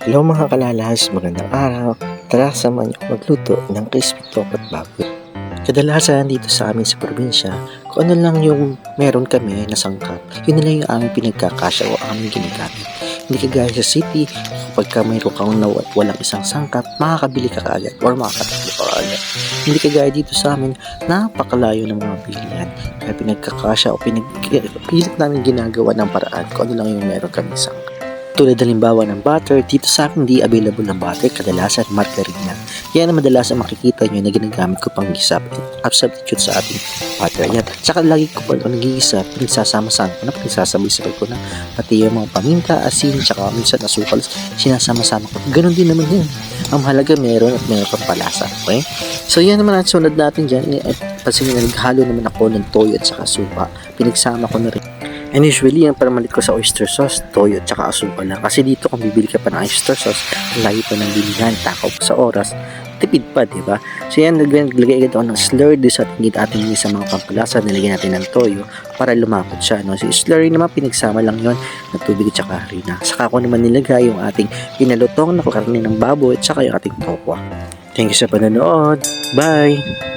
Hello mga kalalas, magandang araw. Tara samahan niyo ako magluto ng crispy tokot baboy. Kadalasan dito sa amin sa probinsya, kung ano lang yung meron kami na sangkap, yun na lang yung aming pinagkakasya o aming ginagamit. Hindi kagaya sa city, kapag ka mayroon kang walang isang sangkap, makakabili ka kaagad or makakatakbo ka kaagad. Hindi kagaya dito sa amin, napakalayo ng mga bilihan. Kaya pinagkakasya o pilit namin ginagawa ng paraan kung ano lang yung meron kami sangkap. Tulad halimbawa ng butter, dito sa akin hindi available ng butter, kadalasan margarine. Yan ang madalas ang makikita nyo na ginagamit ko pang gisa, substitute sa ating butter. Yan. Tsaka lagi ko pa nag-iisa, pinagsasama-sama ko na, pinagsasabay-sabay ko na, pati yung mga paminta, asin, tsaka minsan asukal, sinasama-sama ko. Ganon din naman yun. Ang mahalaga meron at meron kang palasa. Okay? So yan naman ang sunod natin dyan. Kasi naghalo naman ako ng toyo at saka supa. Pinagsama ko na rin. And usually, ang pamalit ko sa oyster sauce, toyo at saka asukal lang. Kasi dito kung bibili ka pa ng oyster sauce, layo pa ng bilihan, takaw pa sa oras, tipid pa, diba? So yan, naglagay agad ako ng slurry sa ating sa mga pampalasa, nilagyan natin ng toyo para lumapot siya. No? So slurry naman, pinagsama lang yon ng tubig at saka harina. Saka ko naman nilagay yung ating pinalutong na karne ng baboy at saka yung ating tokwa. Thank you sa panonood. Bye!